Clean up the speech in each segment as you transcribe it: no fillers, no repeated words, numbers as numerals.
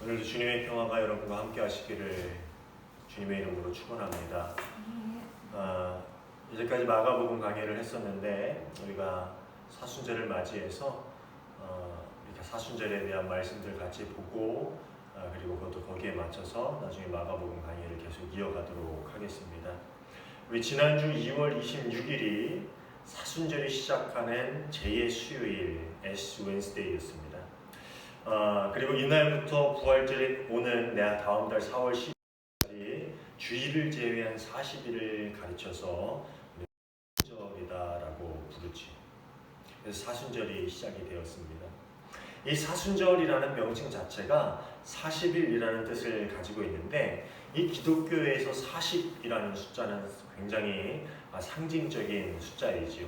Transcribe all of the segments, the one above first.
오늘도 주님의 평화가 여러분과 함께 하시기를 주님의 이름으로 축원합니다. 이제까지 마가복음 강의를 했었는데 우리가 사순절을 맞이해서 이렇게 사순절에 대한 말씀들 같이 보고 그리고 그것도 거기에 맞춰서 나중에 마가복음 강의를 계속 이어가도록 하겠습니다. 우리 지난주 2월 26일이 사순절이 시작하는 제2의 수요일 애쉬 웬스데이였습니다. 그리고 이날부터 부활절이 오는 다음 달 4월 10일까지 주일을 제외한 40일을 가르쳐서 사순절이다라고 부르죠. 그래서 사순절이 시작이 되었습니다. 이 사순절이라는 명칭 자체가 40일이라는 뜻을 가지고 있는데 이 기독교에서 40이라는 숫자는 굉장히 상징적인 숫자이지요.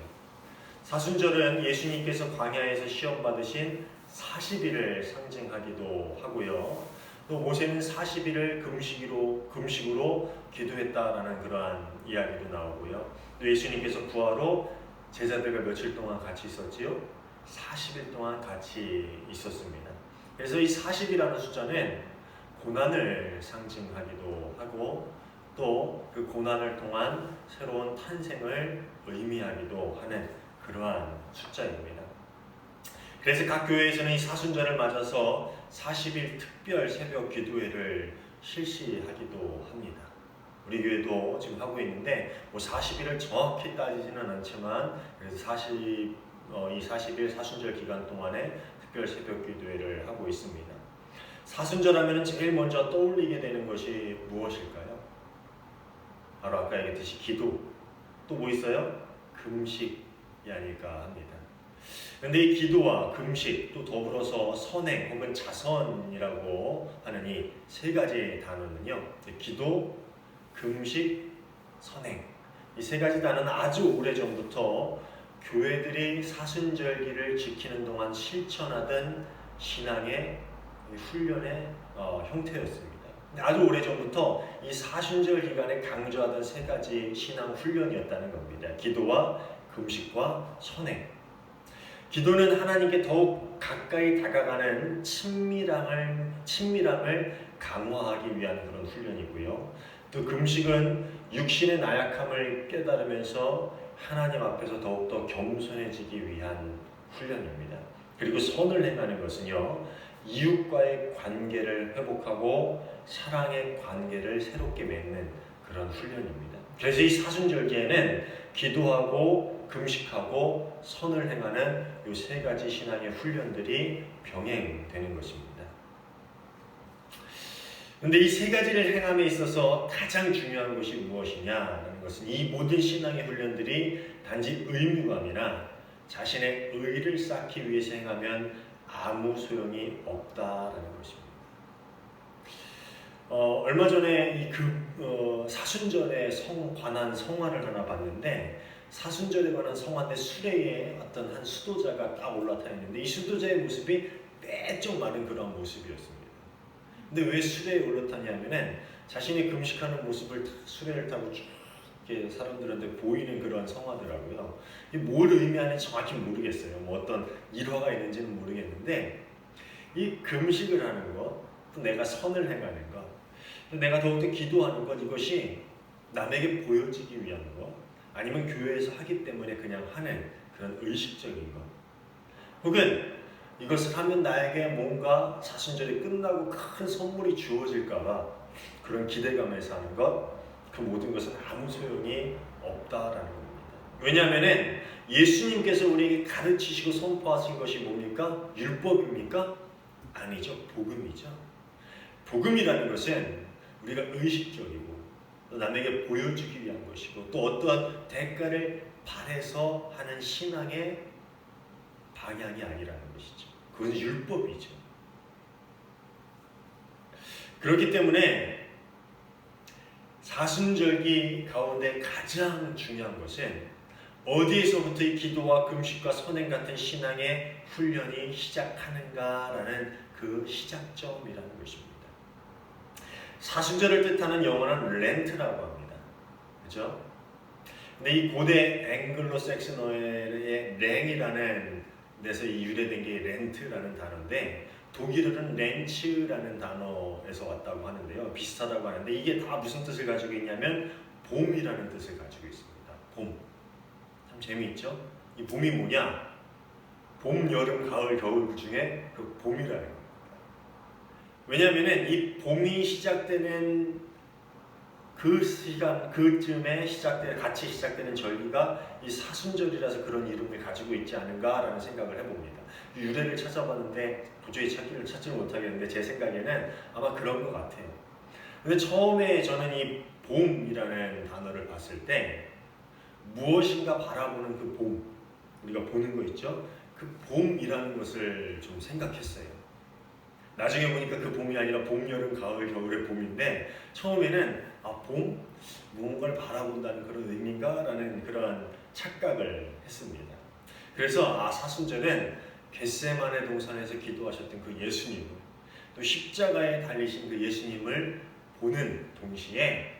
사순절은 예수님께서 광야에서 시험 받으신 40일을 상징하기도 하고요. 또 모세는 40일을 금식으로 기도했다라는 그러한 이야기도 나오고요. 또 예수님께서 부활로 제자들과 며칠 동안 같이 있었지요? 40일 동안 같이 있었습니다. 그래서 이 40이라는 숫자는 고난을 상징하기도 하고 또 그 고난을 통한 새로운 탄생을 의미하기도 하는 그러한 숫자입니다. 그래서 각 교회에서는 이 사순절을 맞아서 40일 특별 새벽 기도회를 실시하기도 합니다. 우리 교회도 지금 하고 있는데 40일을 정확히 따지지는 않지만 그래서 이 40일 사순절 기간 동안에 특별 새벽 기도회를 하고 있습니다. 사순절 하면 제일 먼저 떠올리게 되는 것이 무엇일까요? 바로 아까 얘기했듯이 기도, 또 뭐 있어요? 금식이 아닐까 합니다. 그런데 이 기도와 금식 또 더불어서 선행 혹은 자선이라고 하는 이 세 가지 단어는요, 기도, 금식, 선행, 이 세 가지 단어는 아주 오래전부터 교회들이 사순절기를 지키는 동안 실천하던 신앙의 훈련의 형태였습니다. 아주 오래전부터 이 사순절 기간에 강조하던 세 가지 신앙 훈련이었다는 겁니다. 기도와 금식과 선행. 기도는 하나님께 더욱 가까이 다가가는 친밀함을 강화하기 위한 그런 훈련이고요. 또 금식은 육신의 나약함을 깨달으면서 하나님 앞에서 더욱더 겸손해지기 위한 훈련입니다. 그리고 선을 행하는 것은요, 이웃과의 관계를 회복하고 사랑의 관계를 새롭게 맺는 그런 훈련입니다. 그래서 이 사순절기에는 기도하고 금식하고 선을 행하는 이 세 가지 신앙의 훈련들이 병행되는 것입니다. 그런데 이 세 가지를 행함에 있어서 가장 중요한 것이 무엇이냐라는 것은 이 모든 신앙의 훈련들이 단지 의무감이나 자신의 의를 쌓기 위해서 행하면 아무 소용이 없다라는 것입니다. 얼마 전에 사순절에 관한 성화를 하나 봤는데 사순절에 관한 성화인데 수레에 어떤 한 수도자가 딱 올라타 있는데 이 수도자의 모습이 빼쩍 마른 그런 모습이었습니다. 근데 왜 수레에 올라타냐면은 자신이 금식하는 모습을 수레를 타고 쭉 이렇게 사람들한테 보이는 그런 성화더라고요. 이게 뭘 의미하는지 정확히 모르겠어요. 뭐 어떤 일화가 있는지는 모르겠는데 이 금식을 하는 것, 또 내가 선을 행하는 것, 내가 더욱더 기도하는 것, 이것이 남에게 보여지기 위한 것, 아니면 교회에서 하기 때문에 그냥 하는 그런 의식적인 것, 혹은 이것을 하면 나에게 뭔가 사순절이 끝나고 큰 선물이 주어질까봐 그런 기대감에서 하는 것, 그 모든 것은 아무 소용이 없다라는 겁니다. 왜냐하면 예수님께서 우리에게 가르치시고 선포하신 것이 뭡니까? 율법입니까? 아니죠. 복음이죠. 복음이라는 것은 우리가 의식적이고 또 남에게 보여주기 위한 것이고 또 어떠한 대가를 바래서 하는 신앙의 방향이 아니라는 것이죠. 그건 율법이죠. 그렇기 때문에 사순절기 가운데 가장 중요한 것은 어디에서부터 이 기도와 금식과 선행 같은 신앙의 훈련이 시작하는가라는 그 시작점이라는 것입니다. 사순절을 뜻하는 영어는 렌트라고 합니다. 그죠? 근데 이 고대 앵글로색슨어의 랭이라는 데서 유래된 게 렌트라는 단어인데 독일어는 렌츠라는 단어에서 왔다고 하는데요. 비슷하다고 하는데 이게 다 무슨 뜻을 가지고 있냐면 봄이라는 뜻을 가지고 있습니다. 봄. 참 재미있죠? 이 봄이 뭐냐? 봄, 여름, 가을, 겨울 그 중에 그 봄이라는 겁니다. 왜냐하면 이 봄이 시작되는 그 시간, 그쯤에 같이 시작되는 절기가 이 사순절이라서 그런 이름을 가지고 있지 않은가라는 생각을 해봅니다. 유래를 찾아봤는데 도저히 찾지를 못하겠는데 제 생각에는 아마 그런 것 같아요. 근데 처음에 저는 이 봄이라는 단어를 봤을 때 무엇인가 바라보는 그 봄, 우리가 보는 거 있죠? 그 봄이라는 것을 좀 생각했어요. 나중에 보니까 그 봄이 아니라 봄, 여름, 가을, 겨울의 봄인데 처음에는 봄? 무언가를 바라본다는 그런 의미인가? 라는 그런 착각을 했습니다. 그래서 사순절은 겟세마네 동산에서 기도하셨던 그 예수님, 또 십자가에 달리신 그 예수님을 보는 동시에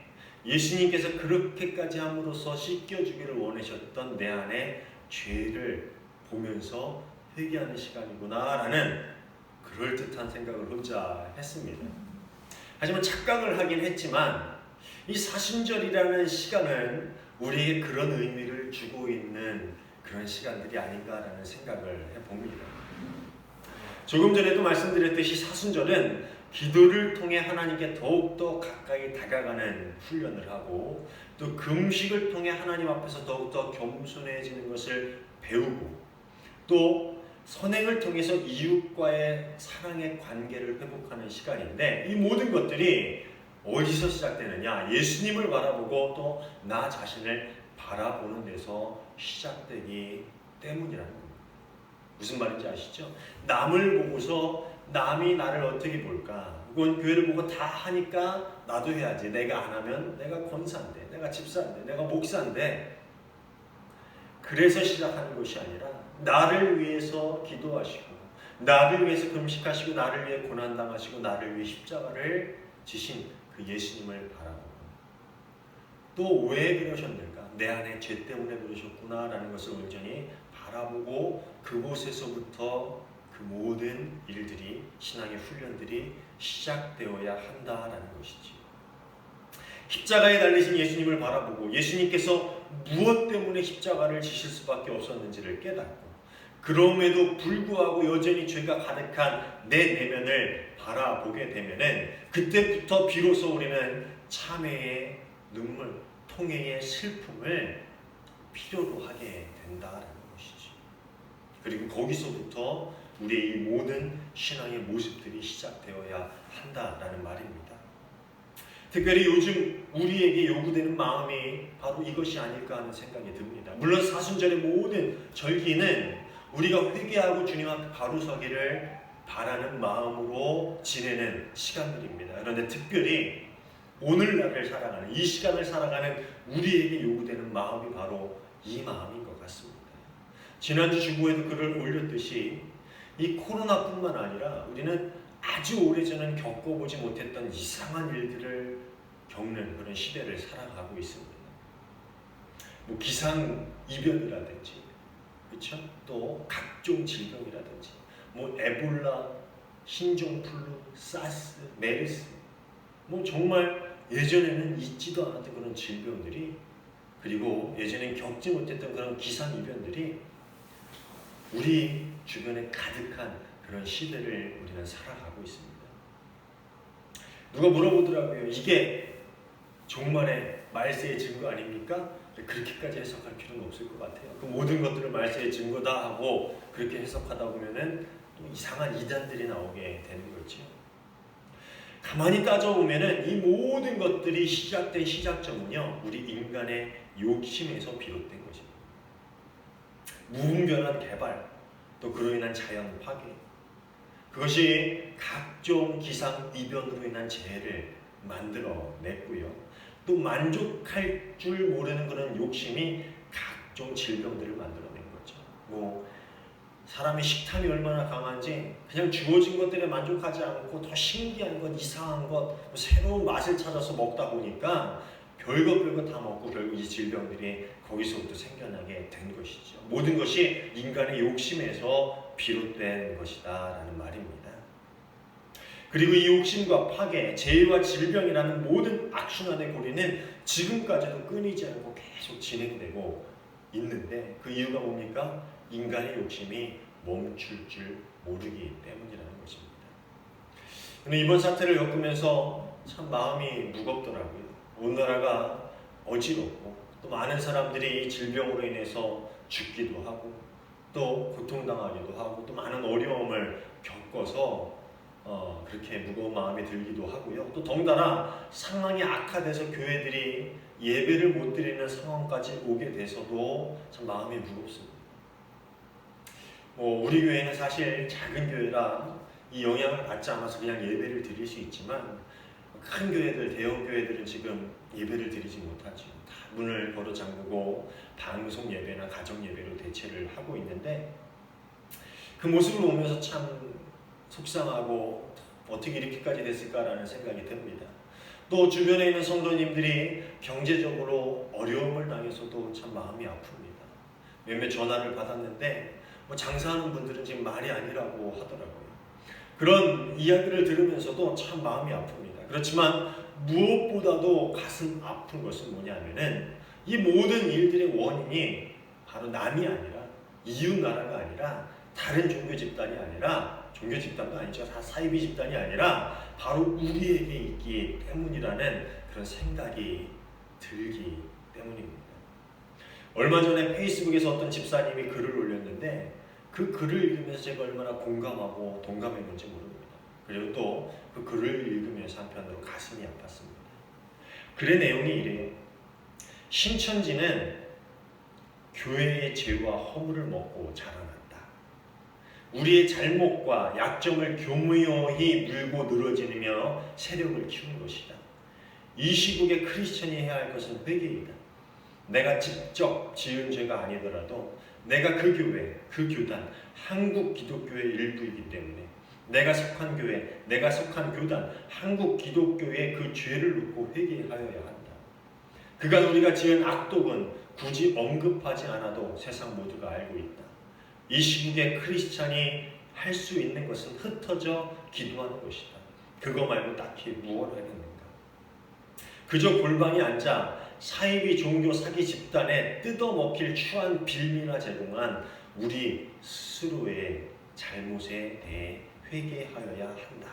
예수님께서 그렇게까지 함으로써 씻겨주기를 원하셨던 내 안의 죄를 보면서 회개하는 시간이구나 라는 그럴듯한 생각을 혼자 했습니다. 하지만 착각을 하긴 했지만 이 사순절이라는 시간은 우리에게 그런 의미를 주고 있는 그런 시간들이 아닌가라는 생각을 해봅니다. 조금 전에도 말씀드렸듯이 사순절은 기도를 통해 하나님께 더욱더 가까이 다가가는 훈련을 하고 또 금식을 통해 하나님 앞에서 더욱더 겸손해지는 것을 배우고 또 선행을 통해서 이웃과의 사랑의 관계를 회복하는 시간인데 이 모든 것들이 어디서 시작되느냐? 예수님을 바라보고 또 나 자신을 바라보는 데서 시작되기 때문이라는 겁니다. 무슨 말인지 아시죠? 남을 보고서 남이 나를 어떻게 볼까? 혹은 교회를 보고 다 하니까 나도 해야지. 내가 안 하면 내가 권사인데, 내가 집사인데, 내가 목사인데. 그래서 시작하는 것이 아니라 나를 위해서 기도하시고 나를 위해서 금식하시고 나를 위해 고난당하시고 나를 위해 십자가를 지신 그 예수님을 바라보고 또 왜 그러셨는가? 내 안에 죄 때문에 그러셨구나 라는 것을 온전히 바라보고 그곳에서부터 그 모든 일들이 신앙의 훈련들이 시작되어야 한다라는 것이지. 십자가에 달리신 예수님을 바라보고 예수님께서 무엇 때문에 십자가를 지실 수밖에 없었는지를 깨닫고 그럼에도 불구하고 여전히 죄가 가득한 내 내면을 바라보게 되면은 그때부터 비로소 우리는 참회의 눈물, 통회의 슬픔을 필요로 하게 된다라는 것이지. 그리고 거기서부터 우리의 이 모든 신앙의 모습들이 시작되어야 한다라는 말입니다. 특별히 요즘 우리에게 요구되는 마음이 바로 이것이 아닐까 하는 생각이 듭니다. 물론 사순절의 모든 절기는 우리가 회개하고 주님 앞에 바로 서기를 바라는 마음으로 지내는 시간들입니다. 그런데 특별히 오늘날을 살아가는 이 시간을 살아가는 우리에게 요구되는 마음이 바로 이 마음인 것 같습니다. 지난주 주보에도 글을 올렸듯이 이 코로나뿐만 아니라 우리는 아주 오래전에 겪어보지 못했던 이상한 일들을 겪는 그런 시대를 살아가고 있습니다. 뭐 기상이변이라든지, 그렇죠? 또 각종 질병이라든지, 뭐 에볼라, 신종플루, 사스, 메르스, 뭐 정말 예전에는 있지도 않았던 그런 질병들이 그리고 예전엔 겪지 못했던 그런 기상이변들이 우리 주변에 가득한 그런 시대를 우리는 살아가고 있습니다. 누가 물어보더라고요. 이게 종말의 말세의 증거 아닙니까? 그렇게까지 해석할 필요는 없을 것 같아요. 그 모든 것들을 말세의 증거다 하고 그렇게 해석하다 보면은 또 이상한 이단들이 나오게 되는 거죠. 가만히 따져보면은 이 모든 것들이 시작된 시작점은요, 우리 인간의 욕심에서 비롯된 것입니다. 무분별한 개발, 또 그로 인한 자연 파괴, 그것이 각종 기상이변으로 인한 재해를 만들어냈고요. 또 만족할 줄 모르는 그런 욕심이 각종 질병들을 만들어낸 거죠. 뭐 사람의 식탐이 얼마나 강한지 그냥 주어진 것들에 만족하지 않고 더 신기한 것, 이상한 것, 새로운 맛을 찾아서 먹다 보니까 별것 다 먹고 결국 이 질병들이 거기서부터 생겨나게 된 것이죠. 모든 것이 인간의 욕심에서 비롯된 것이다 라는 말입니다. 그리고 이 욕심과 파괴, 죄와 질병이라는 모든 악순환의 고리는 지금까지도 끊이지 않고 계속 진행되고 있는데 그 이유가 뭡니까? 인간의 욕심이 멈출 줄 모르기 때문이라는 것입니다. 근데 이번 사태를 겪으면서 참 마음이 무겁더라고요. 온 나라가 어지럽고 또 많은 사람들이 이 질병으로 인해서 죽기도 하고 또 고통당하기도 하고 또 많은 어려움을 겪어서 그렇게 무거운 마음이 들기도 하고요. 또 덩달아 상황이 악화돼서 교회들이 예배를 못 드리는 상황까지 오게 돼서도 참 마음이 무겁습니다. 우리 교회는 사실 작은 교회라 이 영향을 받지 않아서 그냥 예배를 드릴 수 있지만 큰 교회들, 대형 교회들은 지금 예배를 드리지 못하죠. 다 문을 걸어 잠그고 방송 예배나 가정 예배로 대체를 하고 있는데 그 모습을 보면서 참 속상하고 어떻게 이렇게까지 됐을까라는 생각이 듭니다. 또 주변에 있는 성도님들이 경제적으로 어려움을 당해서도 참 마음이 아픕니다. 몇몇 전화를 받았는데 장사하는 분들은 지금 말이 아니라고 하더라고요. 그런 이야기를 들으면서도 참 마음이 아픕니다. 그렇지만 무엇보다도 가슴 아픈 것은 뭐냐면은 이 모든 일들의 원인이 바로 남이 아니라 이웃 나라가 아니라 다른 종교 집단이 아니라 종교 집단도 아니죠. 다 사이비 집단이 아니라 바로 우리에게 있기 때문이라는 그런 생각이 들기 때문입니다. 얼마 전에 페이스북에서 어떤 집사님이 글을 올렸는데 그 글을 읽으면서 제가 얼마나 공감하고 동감했는지 모릅니다. 그리고 또 그 글을 읽으면서 한편으로 가슴이 아팠습니다. 글의 내용이 이래요. 신천지는 교회의 죄와 허물을 먹고 자라났다. 우리의 잘못과 약점을 교묘히 물고 늘어지며 세력을 키운 것이다. 이 시국에 크리스천이 해야 할 것은 회개이다. 내가 직접 지은 죄가 아니더라도 내가 그 교회, 그 교단, 한국 기독교의 일부이기 때문에 내가 속한 교회, 내가 속한 교단, 한국 기독교의 그 죄를 놓고 회개하여야 한다. 그간 우리가 지은 악독은 굳이 언급하지 않아도 세상 모두가 알고 있다. 이 시국에 크리스찬이 할 수 있는 것은 흩어져 기도하는 것이다. 그거 말고 딱히 무엇을 하겠는가? 그저 골방에 앉아 사이비 종교 사기 집단에 뜯어먹힐 추한 빌미나 제공한 우리 스스로의 잘못에 대해 회개하여야 한다.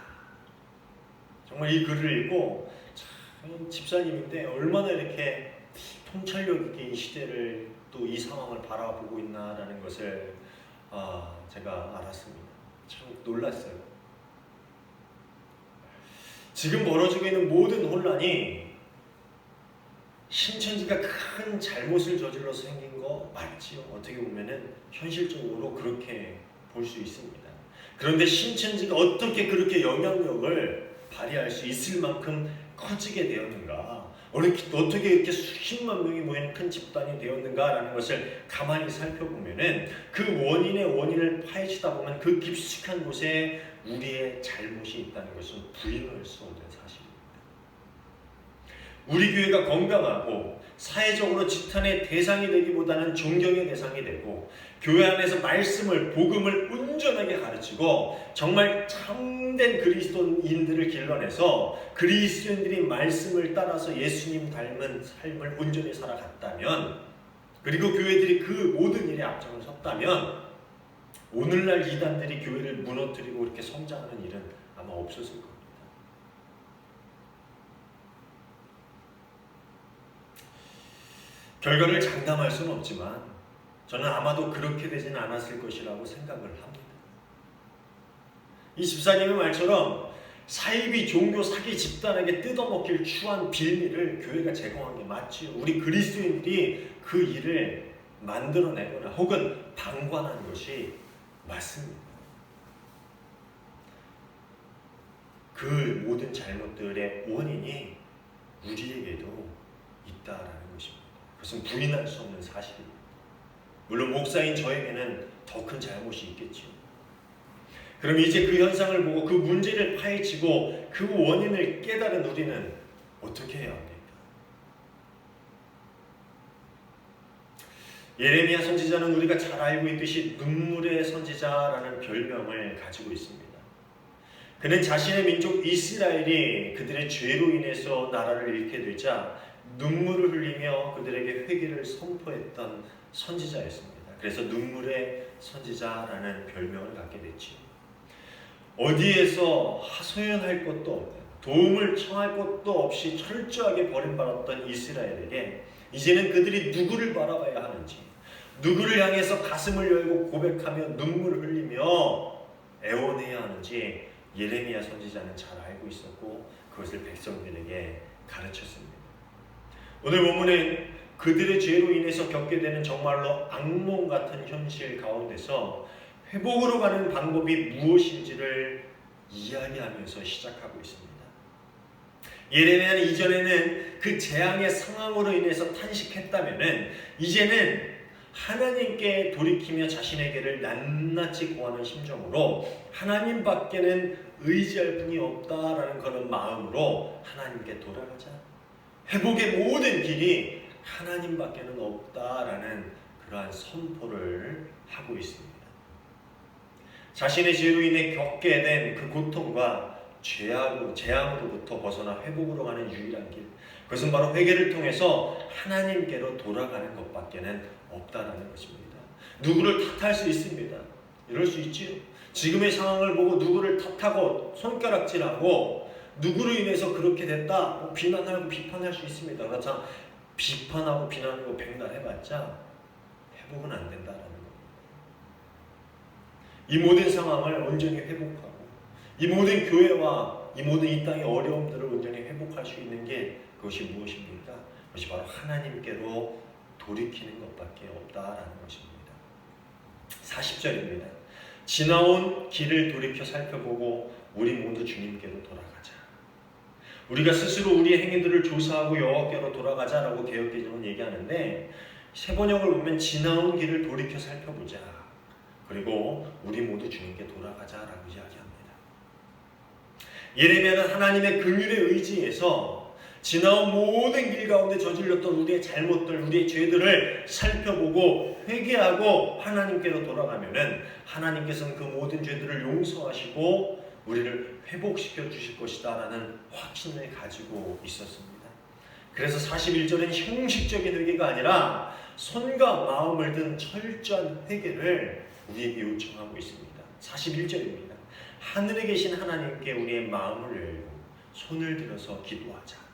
정말 이 글을 읽고 참 집사님인데 얼마나 이렇게 통찰력 있게 이 시대를 또 이 상황을 바라보고 있나라는 것을 제가 알았습니다. 참 놀랐어요. 지금 벌어지고 있는 모든 혼란이 신천지가 큰 잘못을 저질러서 생긴 거 맞지요. 어떻게 보면은 현실적으로 그렇게 볼 수 있습니다. 그런데 신천지가 어떻게 그렇게 영향력을 발휘할 수 있을 만큼 커지게 되었는가? 어떻게 이렇게 수십만 명이 모이는 큰 집단이 되었는가라는 것을 가만히 살펴보면은 그 원인을 파헤치다 보면 그 깊숙한 곳에 우리의 잘못이 있다는 것은 부인할 수 없는 사실입니다. 우리 교회가 건강하고 사회적으로 지탄의 대상이 되기보다는 존경의 대상이 되고 교회 안에서 복음을 온전하게 가르치고 정말 참된 그리스도인들을 길러내서 그리스도인들이 말씀을 따라서 예수님 닮은 삶을 온전히 살아갔다면 그리고 교회들이 그 모든 일에 앞장을 섰다면 오늘날 이단들이 교회를 무너뜨리고 이렇게 성장하는 일은 아마 없었을 겁니다. 결과를 장담할 수는 없지만 저는 아마도 그렇게 되지는 않았을 것이라고 생각을 합니다. 이 집사님의 말처럼 사이비 종교 사기 집단에게 뜯어먹힐 추한 빌미를 교회가 제공한 게 맞지요. 우리 그리스도인들이 그 일을 만들어내거나 혹은 방관한 것이 맞습니다. 그 모든 잘못들의 원인이 우리에게도 있다라는 것입니다. 그것은 부인할 수 없는 사실입니다. 물론 목사인 저에게는 더 큰 잘못이 있겠죠. 그럼 이제 그 현상을 보고 그 문제를 파헤치고 그 원인을 깨달은 우리는 어떻게 해야 합니까? 예레미야 선지자는 우리가 잘 알고 있듯이 눈물의 선지자라는 별명을 가지고 있습니다. 그는 자신의 민족 이스라엘이 그들의 죄로 인해서 나라를 잃게 되자 눈물을 흘리며 그들에게 회개를 선포했던 선지자였습니다. 그래서 눈물의 선지자라는 별명을 갖게 됐지요. 어디에서 하소연할 것도 없는, 도움을 청할 것도 없이 철저하게 버림받았던 이스라엘에게 이제는 그들이 누구를 바라봐야 하는지, 누구를 향해서 가슴을 열고 고백하며 눈물을 흘리며 애원해야 하는지 예레미야 선지자는 잘 알고 있었고 그것을 백성들에게 가르쳤습니다. 오늘 본문은 그들의 죄로 인해서 겪게 되는 정말로 악몽 같은 현실 가운데서 회복으로 가는 방법이 무엇인지를 이야기하면서 시작하고 있습니다. 예레미야는 이전에는 그 재앙의 상황으로 인해서 탄식했다면은 이제는 하나님께 돌이키며 자신에게를 낱낱이 구하는 심정으로 하나님밖에는 의지할 분이 없다라는 그런 마음으로 하나님께 돌아가자. 회복의 모든 길이 하나님밖에는 없다라는 그러한 선포를 하고 있습니다. 자신의 죄로 인해 겪게 된 그 고통과 재앙으로부터 벗어나 회복으로 가는 유일한 길, 그것은 바로 회개를 통해서 하나님께로 돌아가는 것밖에는 없다라는 것입니다. 누구를 탓할 수 있습니다. 이럴 수 있지요. 지금의 상황을 보고 누구를 탓하고 손가락질하고 누구로 인해서 그렇게 됐다 비난하고 비판할 수 있습니다. 그렇지만 비판하고 비난하고 백날 해봤자 회복은 안 된다라는 겁니다. 이 모든 상황을 온전히 회복하고 이 모든 교회와 이 모든 이 땅의 어려움들을 온전히 회복할 수 있는 게 그것이 무엇입니까? 그것이 바로 하나님께로 돌이키는 것밖에 없다라는 것입니다. 40절입니다. 지나온 길을 돌이켜 살펴보고 우리 모두 주님께로 돌아가자. 우리가 스스로 우리의 행위들을 조사하고 여호와께로 돌아가자라고 개역개정은 얘기하는데 세번역을 보면 지나온 길을 돌이켜 살펴보자. 그리고 우리 모두 주님께 돌아가자라고 이야기합니다. 예레미야는 하나님의 긍휼의 의지에서 지나온 모든 길 가운데 저질렀던 우리의 잘못들, 우리의 죄들을 살펴보고 회개하고 하나님께로 돌아가면은 하나님께서는 그 모든 죄들을 용서하시고 우리를 회복시켜 주실 것이다라는 확신을 가지고 있었습니다. 그래서 41절은 형식적인 회개가 아니라 손과 마음을 든 철저한 회개를 우리에게 요청하고 있습니다. 41절입니다. 하늘에 계신 하나님께 우리의 마음을 열고 손을 들어서 기도하자.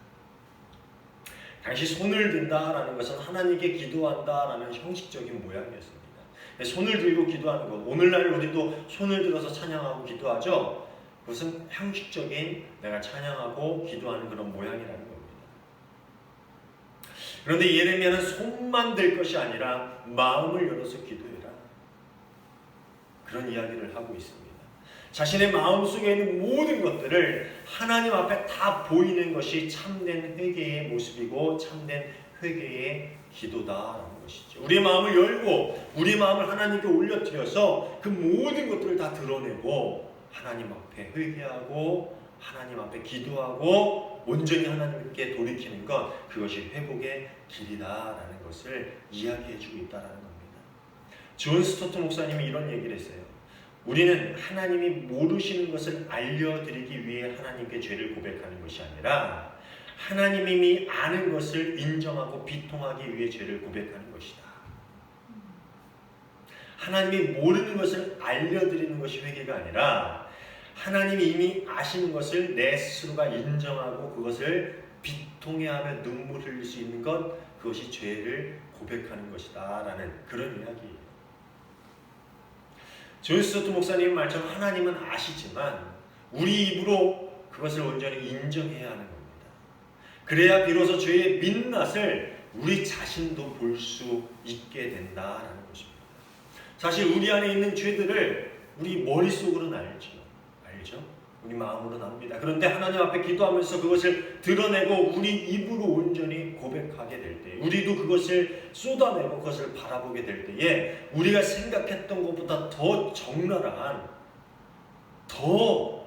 당시 손을 든다라는 것은 하나님께 기도한다라는 형식적인 모양이었습니다. 손을 들고 기도하는 것, 오늘날 우리도 손을 들어서 찬양하고 기도하죠. 그것은 형식적인 내가 찬양하고 기도하는 그런 모양이라는 겁니다. 그런데 예레미야는 손만 들 것이 아니라 마음을 열어서 기도해라. 그런 이야기를 하고 있습니다. 자신의 마음속에 있는 모든 것들을 하나님 앞에 다 보이는 것이 참된 회개의 모습이고 참된 회개의 기도다라는 것이죠. 우리의 마음을 열고 우리의 마음을 하나님께 올려드려서 그 모든 것들을 다 드러내고 하나님 앞에 회개하고 하나님 앞에 기도하고 온전히 하나님께 돌이키는 것, 그것이 회복의 길이다라는 것을 이야기해주고 있다는 겁니다. 존 스토트 목사님이 이런 얘기를 했어요. 우리는 하나님이 모르시는 것을 알려드리기 위해 하나님께 죄를 고백하는 것이 아니라 하나님이 이미 아는 것을 인정하고 비통하기 위해 죄를 고백하는 것이다. 하나님이 모르는 것을 알려드리는 것이 회개가 아니라 하나님이 이미 아시는 것을 내 스스로가 인정하고 그것을 비통해하며 눈물 흘릴 수 있는 것, 그것이 죄를 고백하는 것이다 라는 그런 이야기예요. 존 스토트 목사님 말처럼 하나님은 아시지만 우리 입으로 그것을 온전히 인정해야 하는 겁니다. 그래야 비로소 죄의 민낯을 우리 자신도 볼 수 있게 된다라는 것입니다. 사실 우리 안에 있는 죄들을 우리 머릿속으로는 알죠. 우리 마음으로는 압니다. 그런데 하나님 앞에 기도하면서 그것을 드러내고 우리 입으로 온전히 고백하게 될 때, 우리도 그것을 쏟아내고 그것을 바라보게 될 때에 우리가 생각했던 것보다 더 적나라한, 더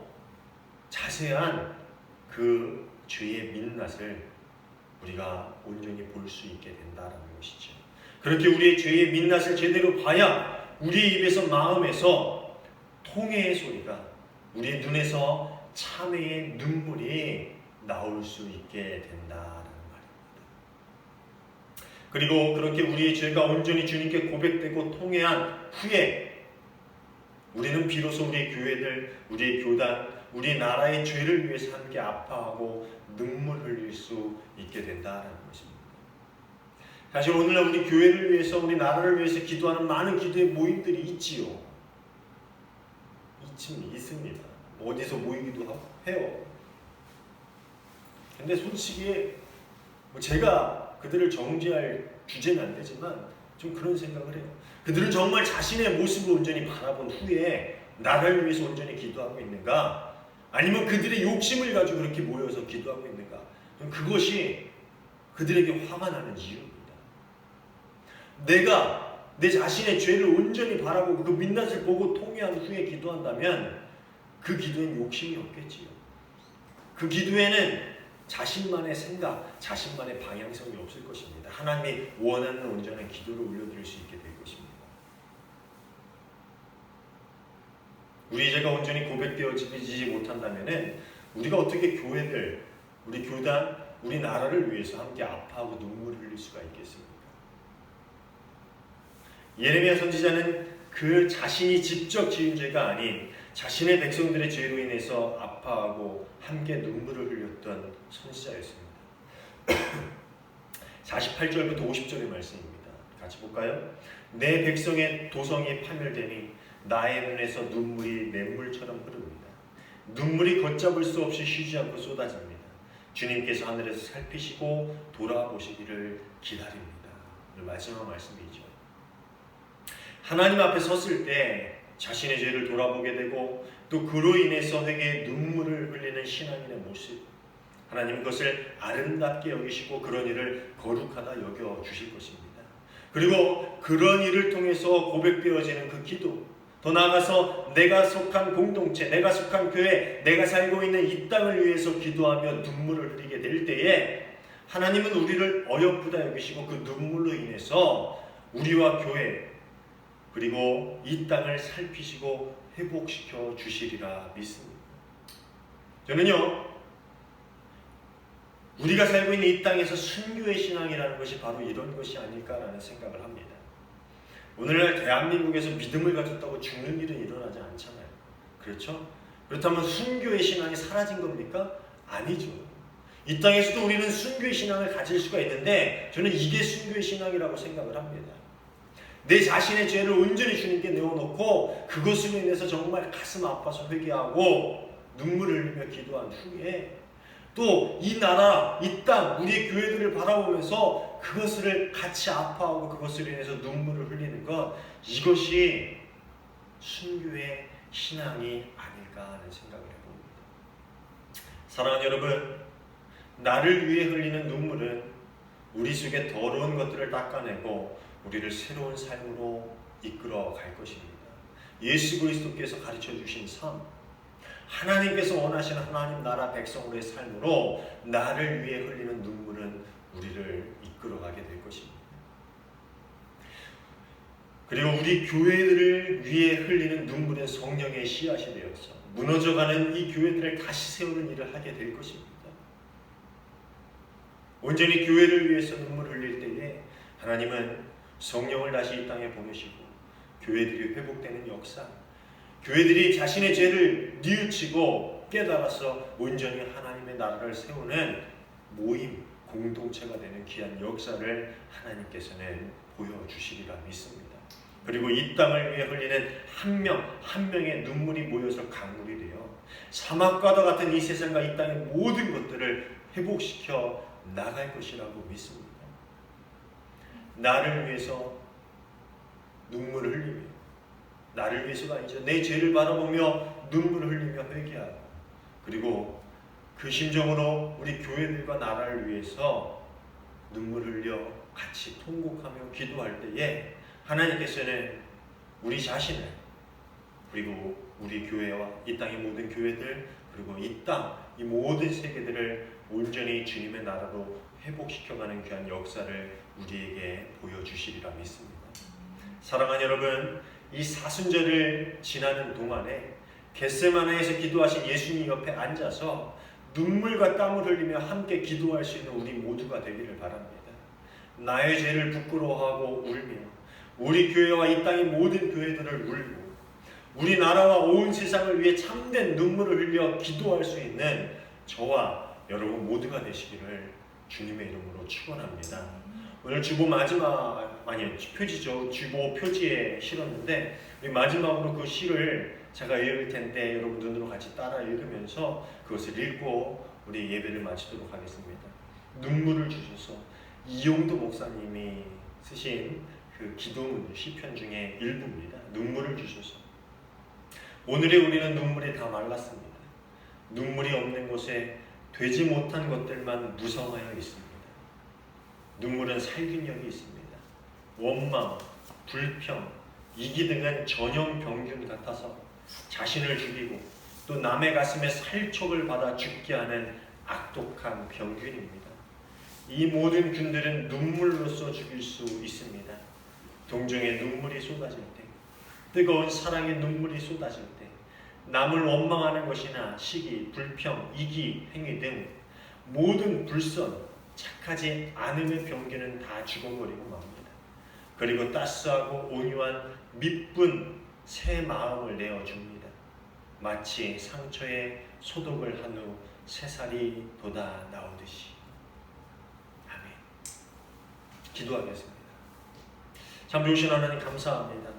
자세한 그 죄의 민낯을 우리가 온전히 볼 수 있게 된다는 것이죠. 그렇게 우리의 죄의 민낯을 제대로 봐야 우리 입에서 마음에서 통회의 소리가, 우리의 눈에서 참회의 눈물이 나올 수 있게 된다라는 말입니다. 그리고 그렇게 우리의 죄가 온전히 주님께 고백되고 통회한 후에 우리는 비로소 우리의 교회들, 우리의 교단, 우리 나라의 죄를 위해서 함께 아파하고 눈물 흘릴 수 있게 된다는 것입니다. 사실 오늘날 우리 교회를 위해서, 우리 나라를 위해서 기도하는 많은 기도의 모임들이 있지요. 있습니다. 어디서 모이기도 해요. 근데 솔직히 제가 그들을 정죄할 주제는 안 되지만 좀 그런 생각을 해요. 그들은 정말 자신의 모습을 온전히 바라본 후에 나라를 위해서 온전히 기도하고 있는가? 아니면 그들의 욕심을 가지고 그렇게 모여서 기도하고 있는가? 그것이 그들에게 화가 나는 이유입니다. 내가 내 자신의 죄를 온전히 바라보고 그 민낯을 보고 통회한 후에 기도한다면 그 기도엔 욕심이 없겠지요. 그 기도에는 자신만의 생각, 자신만의 방향성이 없을 것입니다. 하나님이 원하는 온전한 기도를 올려드릴 수 있게 될 것입니다. 우리 죄가 온전히 고백되어지지 못한다면 우리가 어떻게 교회들, 우리 교단, 우리 나라를 위해서 함께 아파하고 눈물을 흘릴 수가 있겠습니까? 예레미야 선지자는 그 자신이 직접 지은 죄가 아닌 자신의 백성들의 죄로 인해서 아파하고 함께 눈물을 흘렸던 선지자였습니다. 48절부터 50절의 말씀입니다. 같이 볼까요? 내 백성의 도성이 파멸되니 나의 눈에서 눈물이 냇물처럼 흐릅니다. 눈물이 걷잡을 수 없이 쉬지 않고 쏟아집니다. 주님께서 하늘에서 살피시고 돌아보시기를 기다립니다. 오늘 마지막 말씀이죠. 하나님 앞에 섰을 때 자신의 죄를 돌아보게 되고 또 그로 인해서 회개의 눈물을 흘리는 신앙인의 모습, 하나님은 그것을 아름답게 여기시고 그런 일을 거룩하다 여겨주실 것입니다. 그리고 그런 일을 통해서 고백되어지는 그 기도, 더 나아가서 내가 속한 공동체, 내가 속한 교회, 내가 살고 있는 이 땅을 위해서 기도하며 눈물을 흘리게 될 때에 하나님은 우리를 어여쁘다 여기시고 그 눈물로 인해서 우리와 교회 그리고 이 땅을 살피시고 회복시켜 주시리라 믿습니다. 저는요, 우리가 살고 있는 이 땅에서 순교의 신앙이라는 것이 바로 이런 것이 아닐까라는 생각을 합니다. 오늘날 대한민국에서 믿음을 가졌다고 죽는 일은 일어나지 않잖아요. 그렇죠? 그렇다면 순교의 신앙이 사라진 겁니까? 아니죠. 이 땅에서도 우리는 순교의 신앙을 가질 수가 있는데 저는 이게 순교의 신앙이라고 생각을 합니다. 내 자신의 죄를 온전히 주님께 내어놓고 그것으로 인해서 정말 가슴 아파서 회개하고 눈물을 흘리며 기도한 후에 또 이 나라, 이 땅, 우리의 교회들을 바라보면서 그것을 같이 아파하고 그것으로 인해서 눈물을 흘리는 것, 이것이 순교의 신앙이 아닐까 하는 생각을 해봅니다. 사랑하는 여러분, 나를 위해 흘리는 눈물은 우리 속에 더러운 것들을 닦아내고 우리를 새로운 삶으로 이끌어 갈 것입니다. 예수 그리스도께서 가르쳐 주신 삶, 하나님께서 원하시는 하나님 나라 백성으로의 삶으로 나를 위해 흘리는 눈물은 우리를 이끌어가게 될 것입니다. 그리고 우리 교회들을 위해 흘리는 눈물은 성령의 씨앗이 되어서 무너져가는 이 교회들을 다시 세우는 일을 하게 될 것입니다. 온전히 교회를 위해서 눈물을 흘릴 때에 하나님은 성령을 다시 이 땅에 보내시고 교회들이 회복되는 역사, 교회들이 자신의 죄를 뉘우치고 깨달아서 온전히 하나님의 나라를 세우는 모임, 공동체가 되는 귀한 역사를 하나님께서는 보여주시리라 믿습니다. 그리고 이 땅을 위해 흘리는 한 명 한 명의 눈물이 모여서 강물이 되어 사막과도 같은 이 세상과 이 땅의 모든 것들을 회복시켜 나갈 것이라고 믿습니다. 나를 위해서 눈물을 흘리며, 나를 위해서가 아니죠, 내 죄를 바라보며 눈물을 흘리며 회개하고, 그리고 그 심정으로 우리 교회들과 나라를 위해서 눈물을 흘려 같이 통곡하며 기도할 때에 하나님께서는 우리 자신을, 그리고 우리 교회와 이 땅의 모든 교회들, 그리고 이 땅, 이 모든 세계들을 온전히 주님의 나라로 회복시켜가는 귀한 역사를 우리에게 보여주시리라 믿습니다. 사랑하는 여러분, 이 사순절을 지나는 동안에 겟세마네에서 기도하신 예수님 옆에 앉아서 눈물과 땀을 흘리며 함께 기도할 수 있는 우리 모두가 되기를 바랍니다. 나의 죄를 부끄러워하고 울며 우리 교회와 이 땅의 모든 교회들을 울고 우리나라와 온 세상을 위해 참된 눈물을 흘려 기도할 수 있는 저와 여러분 모두가 되시기를 주님의 이름으로 축원합니다. 오늘 주보 마지막 표지죠. 주보 표지에 실었는데 우리 마지막으로 그 시를 제가 읽을 텐데 여러분 눈으로 같이 따라 읽으면서 그것을 읽고 우리 예배를 마치도록 하겠습니다. 눈물을 주셔서 이용도 목사님이 쓰신 그 기도문 시편 중에 일부입니다. 눈물을 주셔서 오늘의 우리는 눈물이 다 말랐습니다. 눈물이 없는 곳에 되지 못한 것들만 무성하여 있습니다. 눈물은 살균력이 있습니다. 원망, 불평, 이기 등은 전염병균 같아서 자신을 죽이고 또 남의 가슴에 살촉을 받아 죽게 하는 악독한 병균입니다. 이 모든 균들은 눈물로써 죽일 수 있습니다. 동정의 눈물이 쏟아질 때, 뜨거운 사랑의 눈물이 쏟아질 때, 남을 원망하는 것이나 시기, 불평, 이기, 행위 등 모든 불선, 착하지 않음의 병균은 다 죽어버리고 맙니다. 그리고 따스하고 온유한 미쁜 새 마음을 내어줍니다. 마치 상처에 소독을 한 후 새살이 돋아 나오듯이. 아멘. 기도하겠습니다. 참 좋으신 하나님 감사합니다.